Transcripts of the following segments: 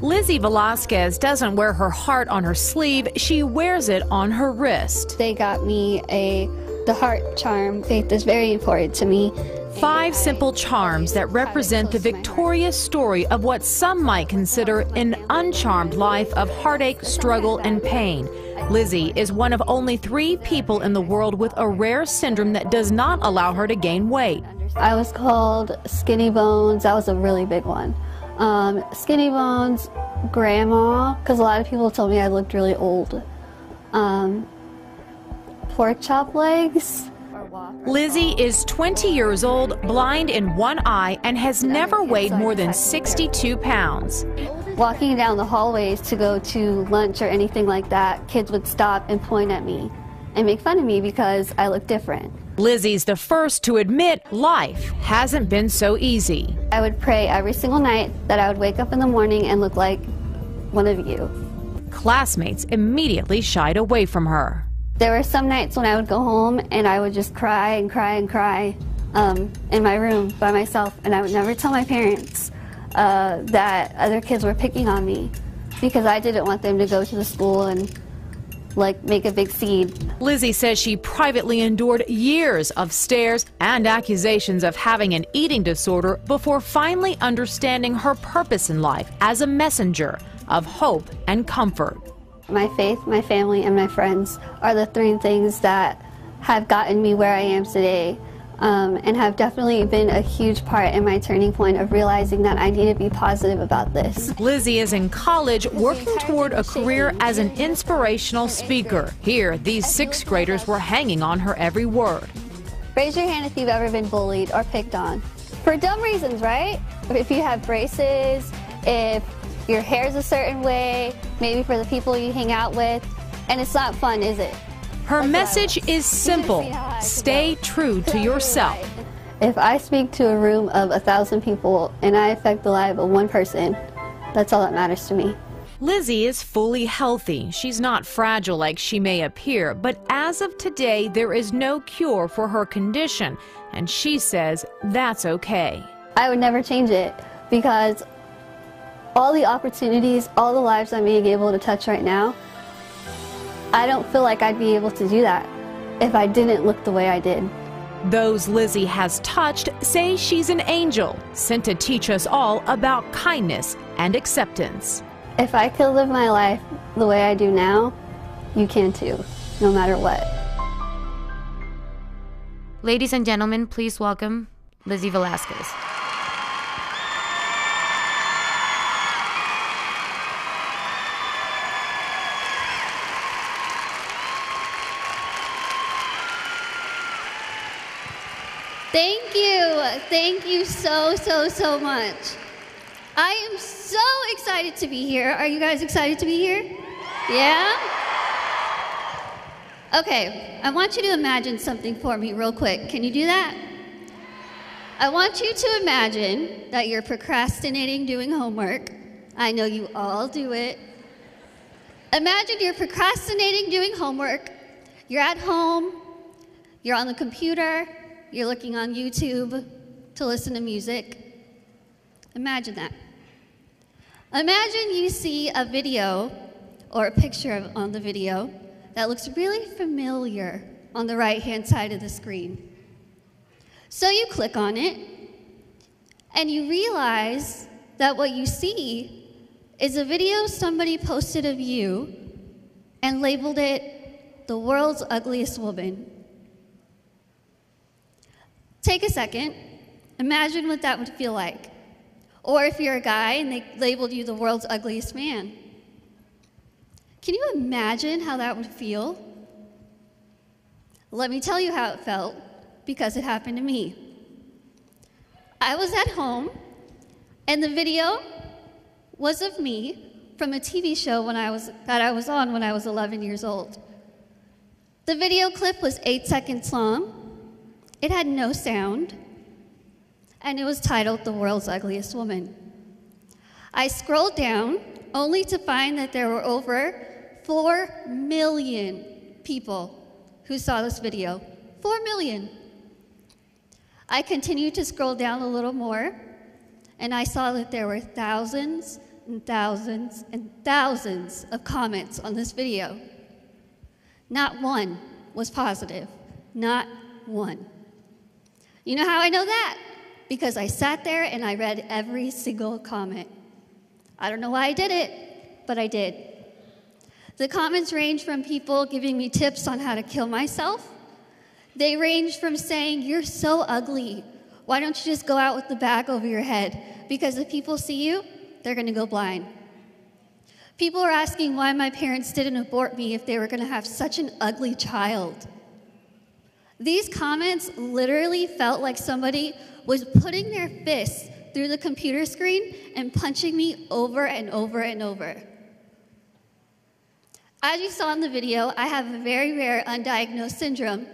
Lizzie Velasquez doesn't wear her heart on her sleeve, she wears it on her wrist. They got me the heart charm. Faith is very important to me. 5 simple charms that represent the victorious story of what some might consider an uncharmed life of heartache, struggle, and pain. Lizzie is one of only 3 people in the world with a rare syndrome that does not allow her to gain weight. I was called Skinny Bones. That was a really big one. Skinny Bones, Grandma, because a lot of people told me I looked really old. Pork chop legs. Lizzie is 20 years old, blind in one eye, and has never weighed more than 62 pounds. Walking down the hallways to go to lunch or anything like that, kids would stop and point at me and make fun of me because I look different. Lizzie's the first to admit life hasn't been so easy. I would pray every single night that I would wake up in the morning and look like one of you. Classmates immediately shied away from her. There were some nights when I would go home and I would just cry and cry and cry in my room by myself, and I would never tell my parents that other kids were picking on me because I didn't want them to go to the school and make a big scene. Lizzie says she privately endured years of stares and accusations of having an eating disorder before finally understanding her purpose in life as a messenger of hope and comfort. My faith, my family, and my friends are the 3 things that have gotten me where I am today, and have definitely been a huge part in my turning point of realizing that I need to be positive about this. Lizzie is in college working toward a career as an inspirational speaker. Here, these 6th graders were hanging on her every word. Raise your hand if you've ever been bullied or picked on. For dumb reasons, right? If you have braces, if your hair's a certain way, maybe for the people you hang out with, and it's not fun, is it? Her message is simple: stay true to yourself. If I speak to a room of 1,000 people and I affect the life of one person, that's all that matters to me. Lizzie is fully healthy. She's not fragile like she may appear, but as of today, there is no cure for her condition, and she says that's okay. I would never change it because all the opportunities, all the lives I'm being able to touch right now, I don't feel like I'd be able to do that if I didn't look the way I did. Those Lizzie has touched say she's an angel, sent to teach us all about kindness and acceptance. If I could live my life the way I do now, you can too, no matter what. Ladies and gentlemen, please welcome Lizzie Velasquez. Thank you so much. I am so excited to be here. Are you guys excited to be here? Yeah? Okay, I want you to imagine something for me real quick. Can you do that? I want you to imagine that you're procrastinating doing homework. I know you all do it. Imagine you're procrastinating doing homework. You're at home, you're on the computer, you're looking on YouTube to listen to music. Imagine that. Imagine you see a video or a picture on the video that looks really familiar on the right-hand side of the screen. So you click on it, and you realize that what you see is a video somebody posted of you and labeled it "the world's ugliest woman." Take a second, imagine what that would feel like. Or if you're a guy and they labeled you the world's ugliest man. Can you imagine how that would feel? Let me tell you how it felt, because it happened to me. I was at home, and the video was of me from a TV show that I was on when I was 11 years old. The video clip was 8 seconds long. It had no sound, and it was titled "The World's Ugliest Woman." I scrolled down only to find that there were over 4 million people who saw this video. 4 million. I continued to scroll down a little more, and I saw that there were thousands and thousands and thousands of comments on this video. Not one was positive. Not one. You know how I know that? Because I sat there and I read every single comment. I don't know why I did it, but I did. The comments range from people giving me tips on how to kill myself. They range from saying, "You're so ugly. Why don't you just go out with the bag over your head? Because if people see you, they're going to go blind." People are asking why my parents didn't abort me if they were going to have such an ugly child. These comments literally felt like somebody was putting their fists through the computer screen and punching me over and over and over. As you saw in the video, I have a very rare undiagnosed syndrome.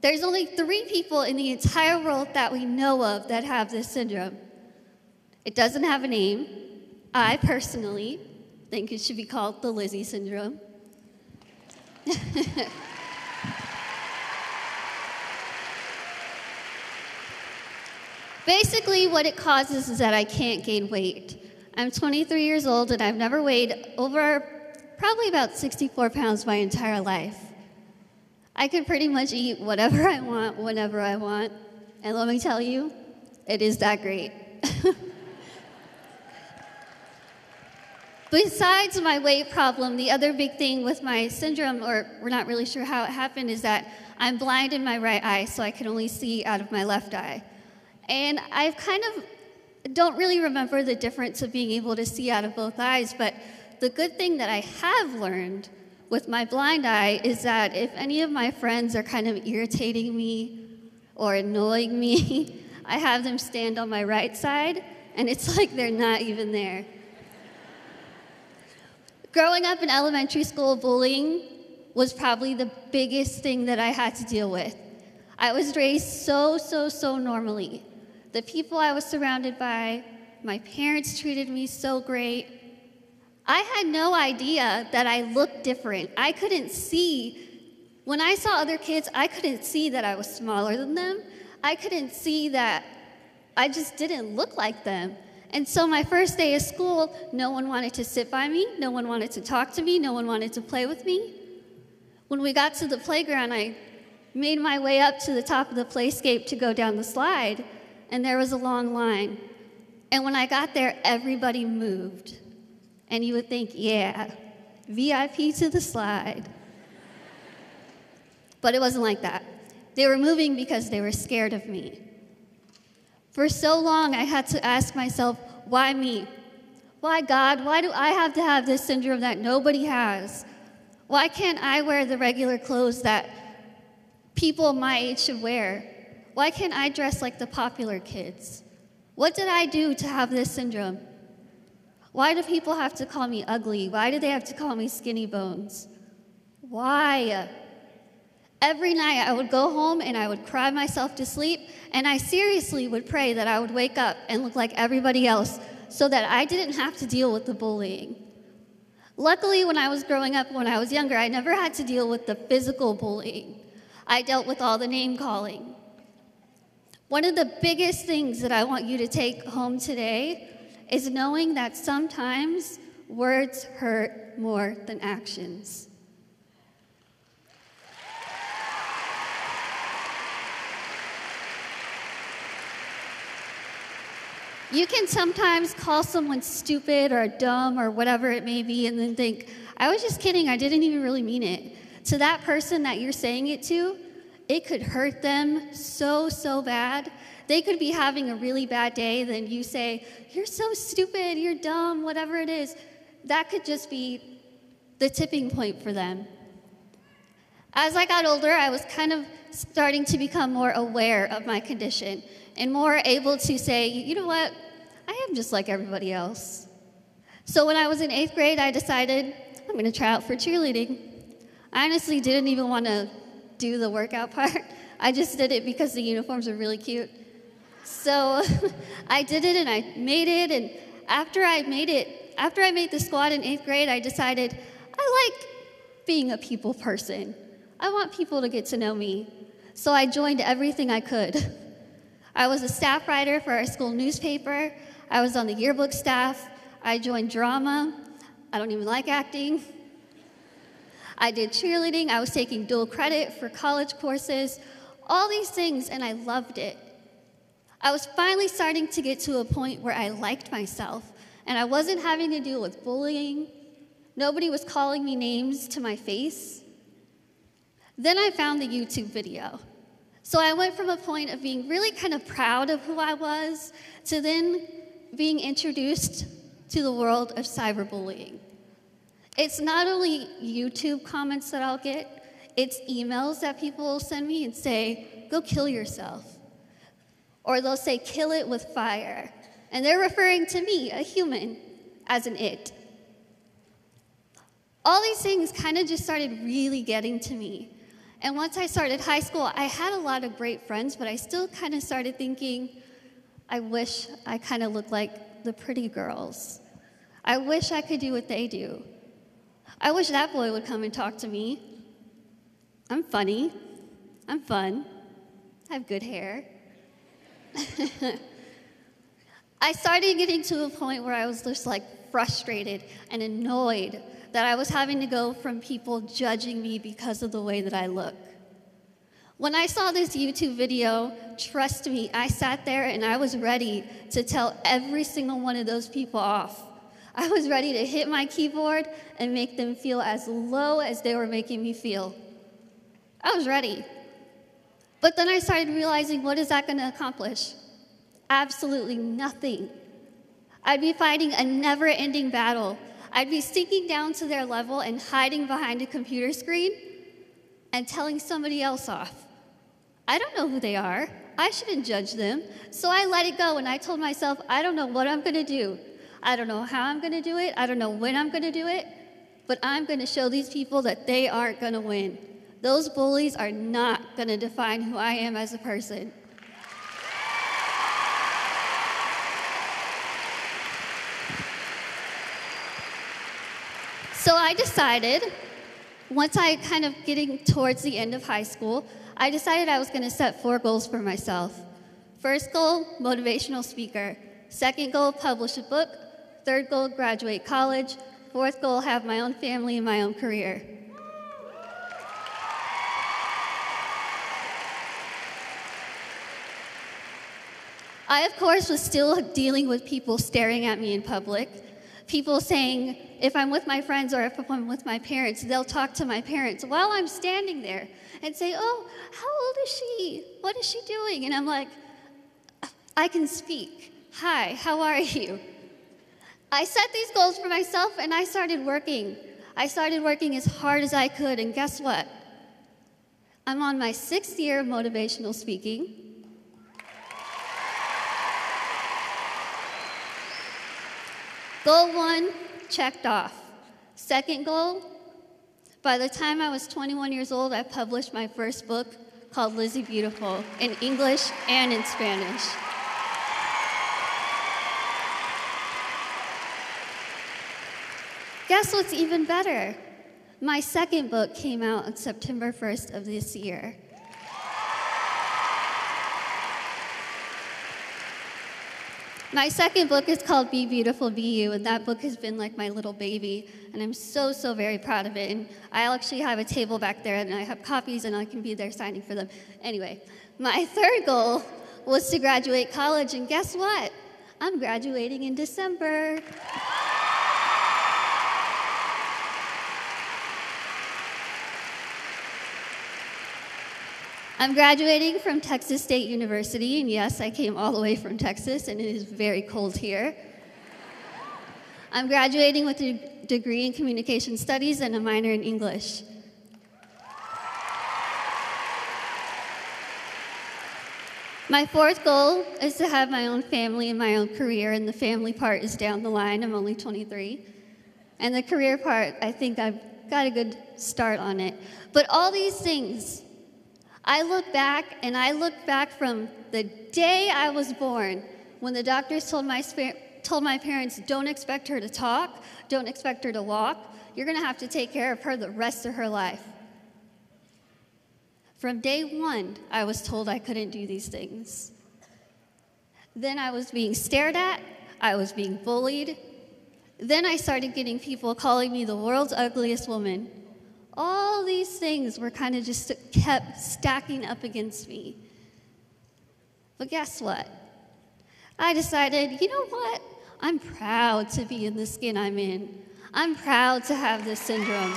There's only 3 people in the entire world that we know of that have this syndrome. It doesn't have a name. I personally think it should be called the Lizzie syndrome. Basically, what it causes is that I can't gain weight. I'm 23 years old, and I've never weighed over probably about 64 pounds my entire life. I can pretty much eat whatever I want, whenever I want, and let me tell you, it is that great. Besides my weight problem, the other big thing with my syndrome, or we're not really sure how it happened, is that I'm blind in my right eye, so I can only see out of my left eye. And I've kind of don't really remember the difference of being able to see out of both eyes, but the good thing that I have learned with my blind eye is that if any of my friends are kind of irritating me or annoying me, I have them stand on my right side, and it's like they're not even there. Growing up in elementary school, bullying was probably the biggest thing that I had to deal with. I was raised so normally. The people I was surrounded by, my parents treated me so great. I had no idea that I looked different. I couldn't see. When I saw other kids, I couldn't see that I was smaller than them. I couldn't see that I just didn't look like them. And so my first day of school, no one wanted to sit by me, no one wanted to talk to me, no one wanted to play with me. When we got to the playground, I made my way up to the top of the playscape to go down the slide, and there was a long line. And when I got there, everybody moved. And you would think, yeah, VIP to the slide. But it wasn't like that. They were moving because they were scared of me. For so long, I had to ask myself, why me? Why, God? Why do I have to have this syndrome that nobody has? Why can't I wear the regular clothes that people my age should wear? Why can't I dress like the popular kids? What did I do to have this syndrome? Why do people have to call me ugly? Why do they have to call me skinny bones? Why? Every night I would go home and I would cry myself to sleep, and I seriously would pray that I would wake up and look like everybody else so that I didn't have to deal with the bullying. Luckily, when I was growing up, when I was younger, I never had to deal with the physical bullying. I dealt with all the name calling. One of the biggest things that I want you to take home today is knowing that sometimes words hurt more than actions. You can sometimes call someone stupid or dumb or whatever it may be and then think, I was just kidding, I didn't even really mean it. To that person that you're saying it to, it could hurt them so bad. They could be having a really bad day, then you say, you're so stupid, you're dumb, whatever it is. That could just be the tipping point for them. As I got older, I was kind of starting to become more aware of my condition and more able to say, you know what, I am just like everybody else. So when I was in 8th grade, I decided I'm going to try out for cheerleading. I honestly didn't even want to do the workout part. I just did it because the uniforms are really cute. So I did it and I made it, and after I made the squad in 8th grade, I decided I like being a people person. I want people to get to know me. So I joined everything I could. I was a staff writer for our school newspaper. I was on the yearbook staff. I joined drama. I don't even like acting. I did cheerleading. I was taking dual credit for college courses, all these things, and I loved it. I was finally starting to get to a point where I liked myself, and I wasn't having to deal with bullying. Nobody was calling me names to my face. Then I found the YouTube video. So I went from a point of being really kind of proud of who I was to then being introduced to the world of cyberbullying. It's not only YouTube comments that I'll get, it's emails that people will send me and say, go kill yourself. Or they'll say, kill it with fire. And they're referring to me, a human, as an it. All these things kind of just started really getting to me. And once I started high school, I had a lot of great friends, but I still kind of started thinking, I wish I kind of looked like the pretty girls. I wish I could do what they do. I wish that boy would come and talk to me. I'm funny. I'm fun. I have good hair. I started getting to a point where I was just like frustrated and annoyed that I was having to go from people judging me because of the way that I look. When I saw this YouTube video, trust me, I sat there and I was ready to tell every single one of those people off. I was ready to hit my keyboard and make them feel as low as they were making me feel. I was ready. But then I started realizing, what is that going to accomplish? Absolutely nothing. I'd be fighting a never-ending battle. I'd be sinking down to their level and hiding behind a computer screen and telling somebody else off. I don't know who they are. I shouldn't judge them. So I let it go and I told myself, I don't know what I'm going to do. I don't know how I'm going to do it. I don't know when I'm going to do it. But I'm going to show these people that they aren't going to win. Those bullies are not going to define who I am as a person. So I decided, once I kind of getting towards the end of high school, I decided I was going to set 4 goals for myself. First goal, motivational speaker. Second goal, publish a book. Third goal, graduate college. Fourth goal, have my own family and my own career. I, of course, was still dealing with people staring at me in public. People saying, if I'm with my friends or if I'm with my parents, they'll talk to my parents while I'm standing there and say, oh, how old is she? What is she doing? And I'm like, I can speak. Hi, how are you? I set these goals for myself and I started working. I started working as hard as I could, and guess what? I'm on my 6th year of motivational speaking. Goal 1, checked off. Second goal, by the time I was 21 years old, I published my first book called Lizzie Beautiful in English and in Spanish. Guess what's even better? My second book came out on September 1st of this year. My second book is called Be Beautiful, Be You, and that book has been like my little baby, and I'm so, so very proud of it. And I actually have a table back there, and I have copies, and I can be there signing for them. Anyway, my third goal was to graduate college, and guess what? I'm graduating in December. I'm graduating from Texas State University, and yes, I came all the way from Texas, and it is very cold here. I'm graduating with a degree in communication studies and a minor in English. My fourth goal is to have my own family and my own career, and the family part is down the line. I'm only 23. And the career part, I think I've got a good start on it. But all these things, I look back from the day I was born, when the doctors told my parents, don't expect her to talk, don't expect her to walk, you're going to have to take care of her the rest of her life. From day 1, I was told I couldn't do these things. Then I was being stared at, I was being bullied, Then I started getting people calling me the world's ugliest woman. All these things were kind of just kept stacking up against me. But guess what? I decided, you know what? I'm proud to be in the skin I'm in. I'm proud to have this syndrome.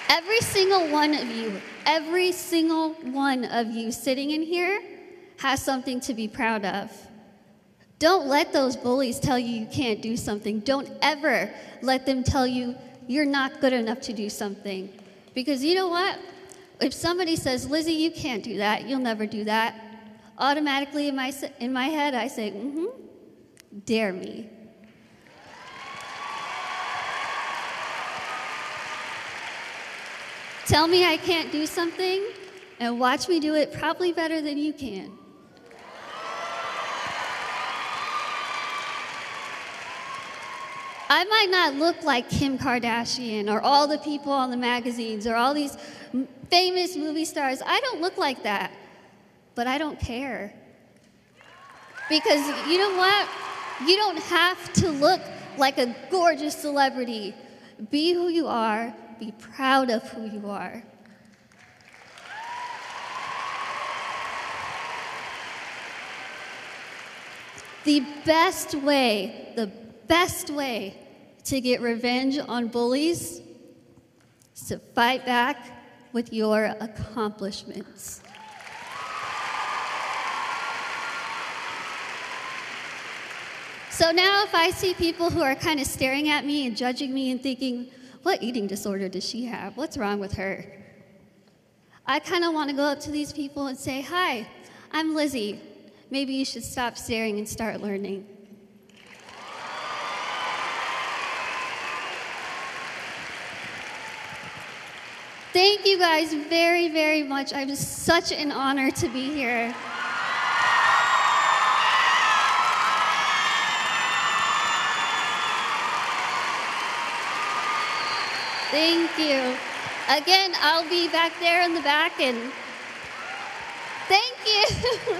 Every single one of you sitting in here has something to be proud of. Don't let those bullies tell you you can't do something. Don't ever let them tell you you're not good enough to do something. Because you know what? If somebody says, Lizzie, you can't do that, you'll never do that, automatically in my head I say, dare me. Tell me I can't do something, and watch me do it probably better than you can. I might not look like Kim Kardashian or all the people on the magazines or all these famous movie stars. I don't look like that, but I don't care. Because you know what? You don't have to look like a gorgeous celebrity. Be who you are. Be proud of who you are. The best way to get revenge on bullies is to fight back with your accomplishments. So now if I see people who are kind of staring at me and judging me and thinking, what eating disorder does she have? What's wrong with her? I kind of want to go up to these people and say, hi, I'm Lizzie. Maybe you should stop staring and start learning. Thank you guys very, very much. It was such an honor to be here. Thank you. Again, I'll be back there in the back, and thank you.